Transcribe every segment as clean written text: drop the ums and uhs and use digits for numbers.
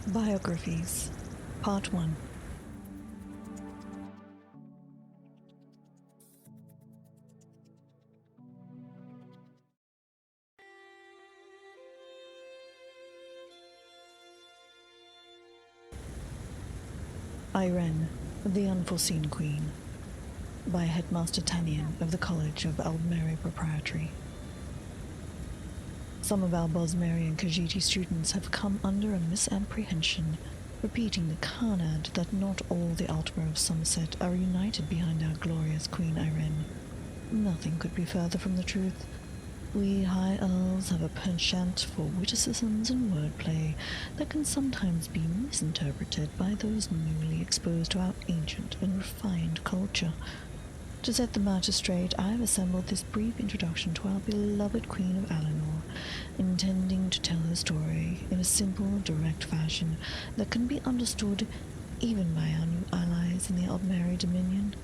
Biographies, Part 1. Ayrenn, the Unforeseen Queen, by Headmaster Tannian of the College of Aldmeri Proprietary. Some of our Bosmeri and Khajiiti students have come under a misapprehension, repeating the carnad that not all the Altmer of Somerset are united behind our glorious Queen Ayrenn. Nothing could be further from the truth. We High Elves have a penchant for witticisms and wordplay that can sometimes be misinterpreted by those newly exposed to our ancient and refined culture. To set the matter straight, I have assembled this brief introduction to our beloved Queen of Alinor, intending to tell her story in a simple, direct fashion that can be understood even by our new allies in the Aldmeri Dominion.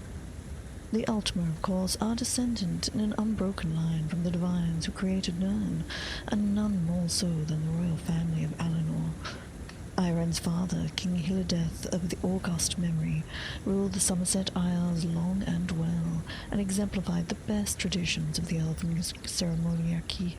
The Altmer, of course, are descendant in an unbroken line from the divines who created Nirn, and none more so than the royal family of Alinor. Ayrenn's father, King Hildeth of the august memory, ruled the Somerset Isles long and well, and exemplified the best traditions of the elven ceremoniarchy.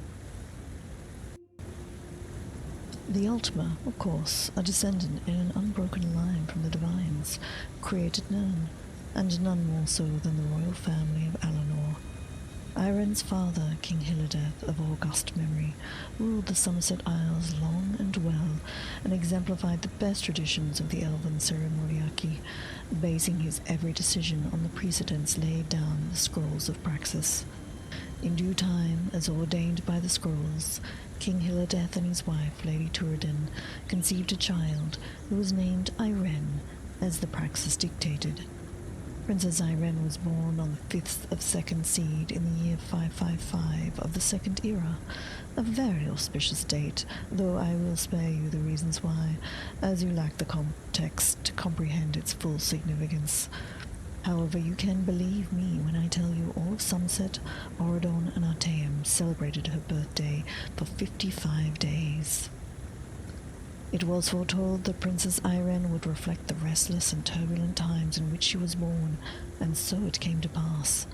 The Altmer, of course, are descendant in an unbroken line from the divines who created Nirn, and none more so than the royal family of Alinor. Ayrenn's father, King Hildeth of august memory, ruled the Somerset Isles long and well, and exemplified the best traditions of the elven ceremoniarchy, basing his every decision on the precedents laid down in the scrolls of praxis. In due time, as ordained by the scrolls, King Hildeth and his wife, Lady Turadin, conceived a child who was named Ayrenn, as the praxis dictated. Princess Ayrenn was born on the 5th of second seed in the year 555 of the Second Era, a very auspicious date, though I will spare you the reasons why, as you lack the context to comprehend its full significance. However, you can believe me when I tell you all of Somerset, Auradon, and Artaeum celebrated her birthday for 55 days. It was foretold that Princess Ayrenn would reflect the restless and turbulent times in which she was born, and so it came to pass.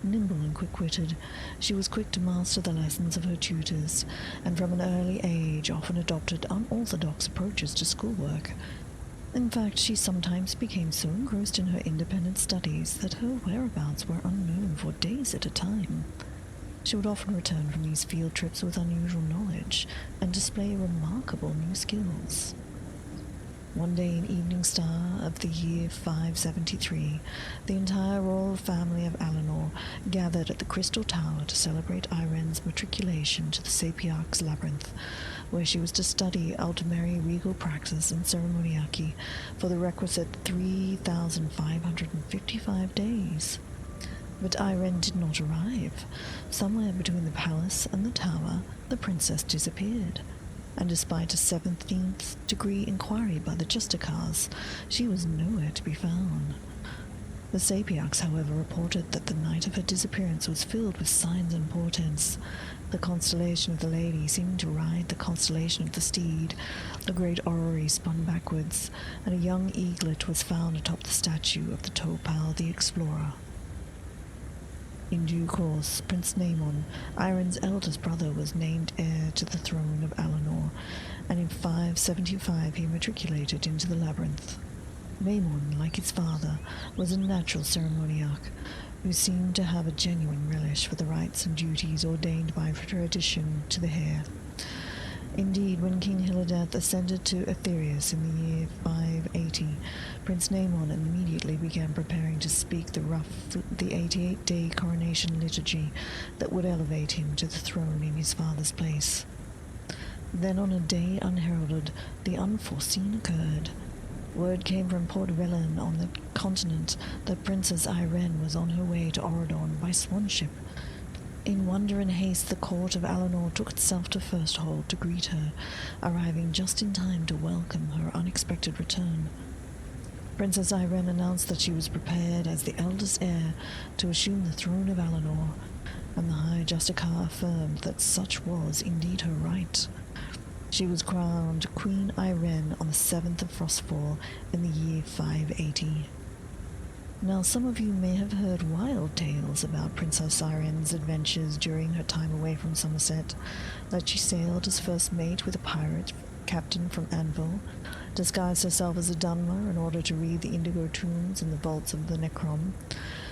Nimble and quick-witted, she was quick to master the lessons of her tutors, and from an early age often adopted unorthodox approaches to schoolwork. In fact, she sometimes became so engrossed in her independent studies that her whereabouts were unknown for days at a time. She would often return from these field trips with unusual knowledge and display remarkable new skills. One day in Evening Star of the year 573, the entire royal family of Alinor gathered at the Crystal Tower to celebrate Ayrenn's matriculation to the Sapiarch's Labyrinth, where she was to study Aldmeri regal praxis and ceremoniarchy for the requisite 3,555 days. But Ayrenn did not arrive. Somewhere between the palace and the tower, the princess disappeared, and despite a 17th degree inquiry by the Justicars, she was nowhere to be found. The Sapiarchs, however, reported that the night of her disappearance was filled with signs and portents. The constellation of the Lady seemed to ride the constellation of the Steed, the great orrery spun backwards, and a young eaglet was found atop the statue of the Topal the Explorer. In due course, Prince Naemon, Ayrenn's eldest brother, was named heir to the throne of Alinor, and in 575 he matriculated into the labyrinth. Naemon, like his father, was a natural ceremoniarch, who seemed to have a genuine relish for the rites and duties ordained by tradition to the heir. Indeed, when King Hildeth ascended to Aetherius in the year 580, Prince Naemon immediately began preparing to speak the 88-day coronation liturgy that would elevate him to the throne in his father's place. Then, on a day unheralded, the Unforeseen occurred. Word came from Port Velen on the continent that Princess Ayrenn was on her way to Auradon by swan ship. In wonder and haste, the court of Alinor took itself to First Hold to greet her, arriving just in time to welcome her unexpected return. Princess Ayrenn announced that she was prepared as the eldest heir to assume the throne of Alinor, and the High Justicar affirmed that such was indeed her right. She was crowned Queen Ayrenn on the 7th of Frostfall in the year 580. Now, some of you may have heard wild tales about Princess Ayrenn's adventures during her time away from Somerset, that she sailed as first mate with a pirate captain from Anvil, disguised herself as a Dunmer in order to read the indigo tombs in the vaults of the Necrom,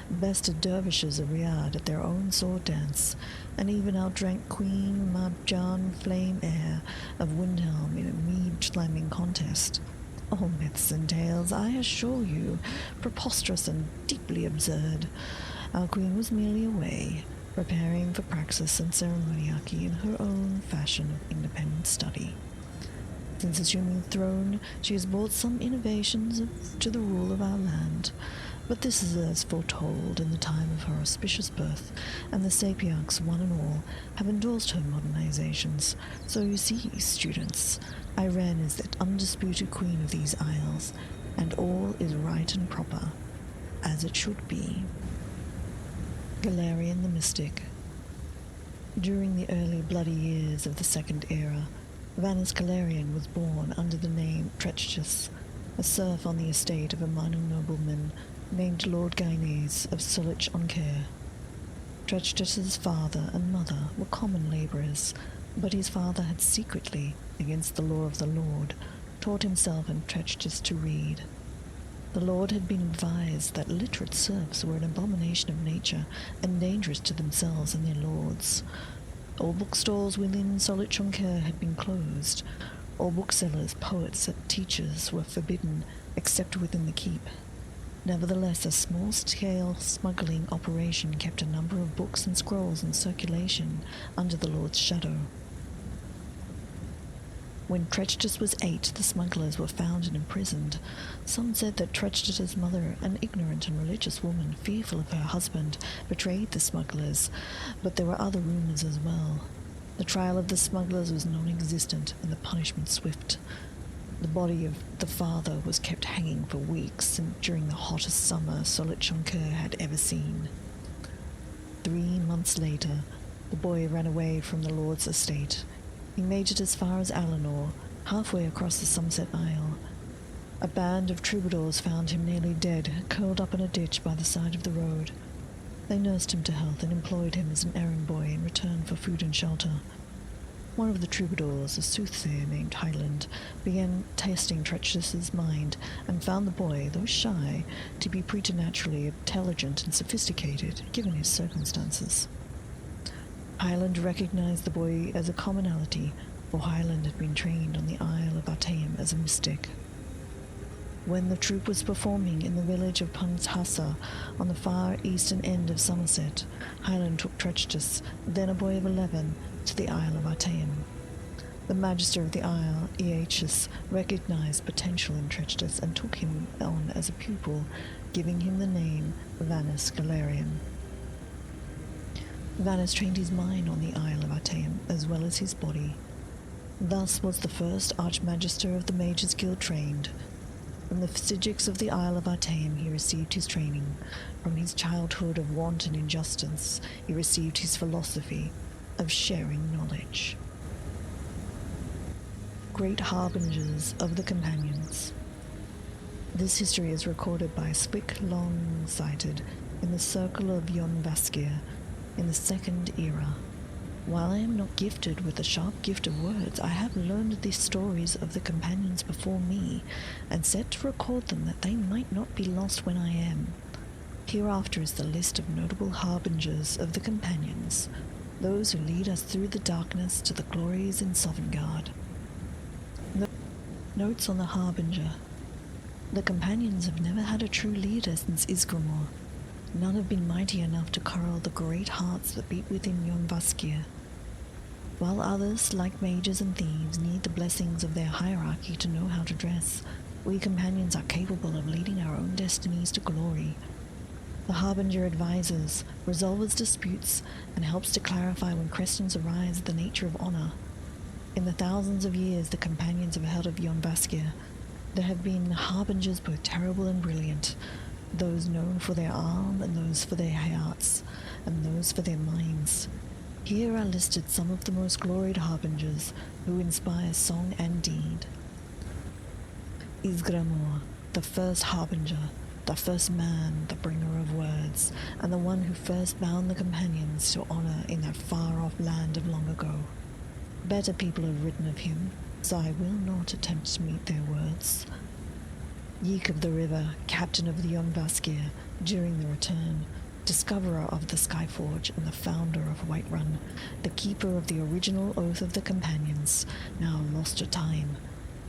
bested dervishes of Riyadh at their own sword dance, and even outdrank Queen Mabjan Flame Air of Windhelm in a mead slamming contest. All myths and tales, I assure you, preposterous and deeply absurd. Our queen was merely away, preparing for praxis and ceremoniarchy in her own fashion of independent study. Since assuming the throne, she has brought some innovations to the rule of our land, but this is as foretold in the time of her auspicious birth, and the sapiarchs, one and all, have endorsed her modernizations. So you see, students, Ayrenn is the undisputed queen of these isles, and all is right and proper, as it should be. Galerion the Mystic. During the early bloody years of the Second Era, Vanus Galerion was born under the name Tretchus, a serf on the estate of a minor nobleman named Lord Gaines of Solich-on-Care. Tretchus's father and mother were common labourers, but his father had secretly, against the law of the Lord, taught himself and Tretchus to read. The Lord had been advised that literate serfs were an abomination of nature and dangerous to themselves and their lords. All bookstalls within Solich-on-Care had been closed. All booksellers, poets, and teachers were forbidden, except within the keep. Nevertheless, a small-scale smuggling operation kept a number of books and scrolls in circulation under the Lord's shadow. When Tretchus was 8, the smugglers were found and imprisoned. Some said that Tretchus's mother, an ignorant and religious woman, fearful of her husband, betrayed the smugglers, but there were other rumors as well. The trial of the smugglers was non-existent and the punishment swift. The body of the father was kept hanging for weeks and during the hottest summer Solich-on-Care had ever seen. 3 months later, the boy ran away from the Lord's estate. He made it as far as Alinor, halfway across the Somerset Isle. A band of troubadours found him nearly dead, curled up in a ditch by the side of the road. They nursed him to health and employed him as an errand boy in return for food and shelter. One of the troubadours, a soothsayer named Highland, began testing Tretchus's mind and found the boy, though shy, to be preternaturally intelligent and sophisticated, given his circumstances. Highland recognized the boy as a commonality, for Highland had been trained on the Isle of Artaeum as a mystic. When the troupe was performing in the village of Punthassa on the far eastern end of Somerset, Highland took Tretchus, then a boy of 11, to the Isle of Artaeum. The Magister of the Isle, Eachus, recognized potential in Tretchus and took him on as a pupil, giving him the name Vanus Galerion. Vanus trained his mind on the Isle of Artaeum as well as his body. Thus was the first Archmagister of the Mages Guild trained. From the Physics of the Isle of Artaeum he received his training. From his childhood of want and injustice he received his philosophy of sharing knowledge. Great Harbingers of the Companions. This history is recorded by Spic Long-Sighted in the Circle of Unforeseen in the Second Era. While I am not gifted with the sharp gift of words, I have learned the stories of the companions before me, and set to record them that they might not be lost when I am. Hereafter is the list of notable harbingers of the companions, those who lead us through the darkness to the glories in Sovngarde. Notes on the Harbinger. The companions have never had a true leader since Isgramor. None have been mighty enough to curl the great hearts that beat within Unforeseen. While others, like mages and thieves, need the blessings of their hierarchy to know how to dress, we companions are capable of leading our own destinies to glory. The Harbinger advises, resolves disputes, and helps to clarify when questions arise of the nature of honor. In the thousands of years the companions have held of Unforeseen, there have been harbingers both terrible and brilliant, those known for their arm, and those for their hearts, and those for their minds. Here are listed some of the most gloried harbingers who inspire song and deed. Ysgramor, the first harbinger, the first man, the bringer of words, and the one who first bound the companions to honor in that far-off land of long ago. Better people have written of him, so I will not attempt to meet their words. Yeek of the River, captain of the Unvaskir during the return, discoverer of the Skyforge and the founder of Whiterun, the keeper of the original Oath of the Companions, now lost to time.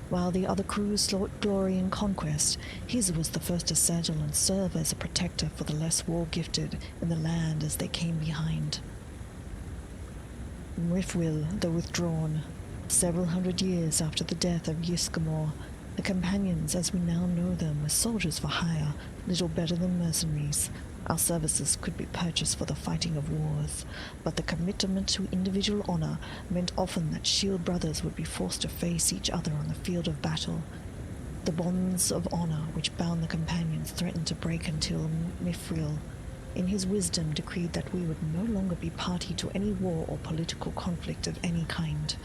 While the other crews sought glory and conquest, his was the first to settle and serve as a protector for the less war-gifted in the land as they came behind. Rifwil the Withdrawn. Several hundred years after the death of Ysgramor, the Companions as we now know them were soldiers for hire, little better than mercenaries. Our services could be purchased for the fighting of wars, but the commitment to individual honor meant often that shield brothers would be forced to face each other on the field of battle. The bonds of honor which bound the Companions threatened to break until Mifril, in his wisdom, decreed that we would no longer be party to any war or political conflict of any kind.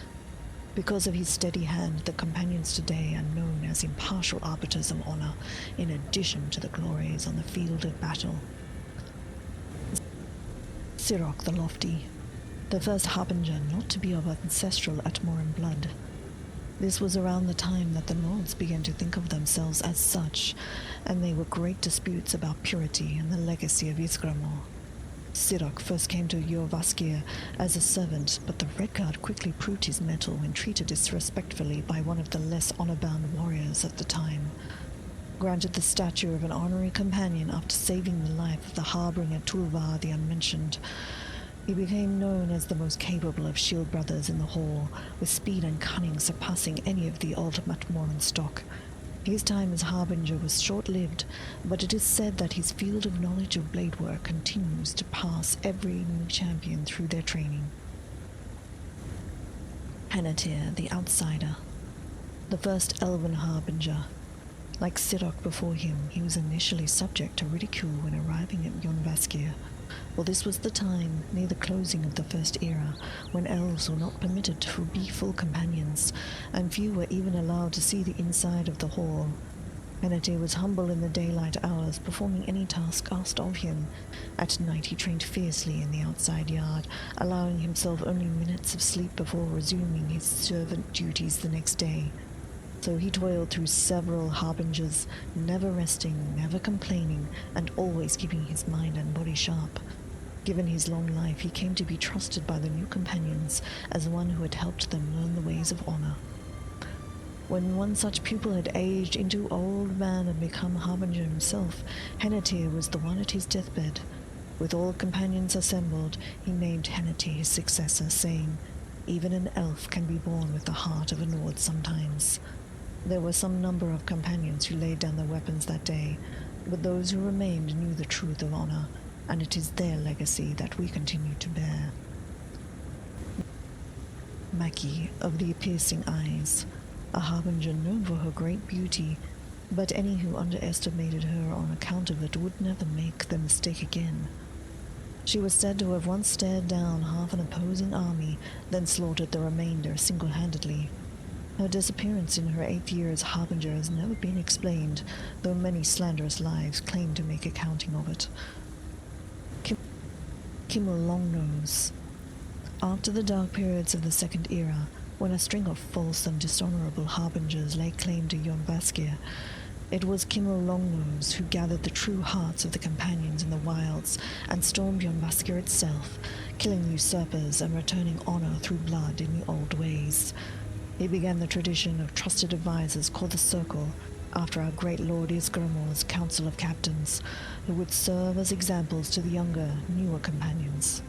Because of his steady hand, the Companions today are known as impartial arbiters of honor, in addition to the glories on the field of battle. Sirach the Lofty, the first harbinger not to be of ancestral Atmoran blood. This was around the time that the Lords began to think of themselves as such, and there were great disputes about purity and the legacy of Ysgramor. Sirach first came to Jorvaskir as a servant, but the Redguard quickly proved his mettle when treated disrespectfully by one of the less honor-bound warriors at the time. Granted the stature of an honorary companion after saving the life of the Harbinger Tulvar the Unmentioned, he became known as the most capable of shield brothers in the Hall, with speed and cunning surpassing any of the old Matmoran stock. His time as Harbinger was short-lived, but it is said that his field of knowledge of blade work continues to pass every new champion through their training. Hanatir, the Outsider, the first elven Harbinger. Like Sirach before him, he was initially subject to ridicule when arriving at Jorvaskir, for this was the time, near the closing of the First Era, when elves were not permitted to be full companions, and few were even allowed to see the inside of the hall. Hanatir was humble in the daylight hours, performing any task asked of him. At night he trained fiercely in the outside yard, allowing himself only minutes of sleep before resuming his servant duties the next day. So he toiled through several harbingers, never resting, never complaining, and always keeping his mind and body sharp. Given his long life, he came to be trusted by the new companions as one who had helped them learn the ways of honor. When one such pupil had aged into old man and become harbinger himself, Hanatir was the one at his deathbed. With all companions assembled, he named Hanatir his successor, saying, "Even an elf can be born with the heart of a lord sometimes." There were some number of companions who laid down their weapons that day, but those who remained knew the truth of honor, and it is their legacy that we continue to bear. Maki of the Piercing Eyes, a harbinger known for her great beauty, but any who underestimated her on account of it would never make the mistake again. She was said to have once stared down half an opposing army, then slaughtered the remainder single-handedly. Her disappearance in her 8th year as Harbinger has never been explained, though many slanderous lives claim to make accounting of it. Kimel Longnose. After the dark periods of the Second Era, when a string of false and dishonorable harbingers laid claim to Jorvaskir, it was Kimel Longnose who gathered the true hearts of the companions in the wilds and stormed Jorvaskir itself, killing usurpers and returning honor through blood in the old ways. He began the tradition of trusted advisors called the Circle, after our great Lord Ysgramor's Council of Captains, who would serve as examples to the younger, newer companions.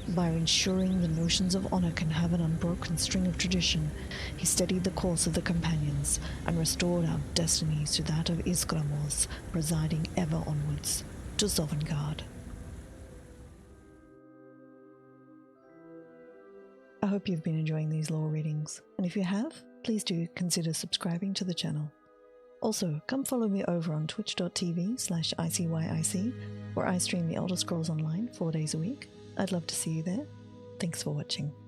By ensuring the notions of honor can have an unbroken string of tradition, he steadied the course of the companions and restored our destinies to that of Ysgramor's, presiding ever onwards to Sovngarde. I hope you've been enjoying these lore readings, and if you have, please do consider subscribing to the channel. Also, come follow me over on twitch.tv/IcyYIC, where I stream the Elder Scrolls Online 4 days a week. I'd love to see you there. Thanks for watching.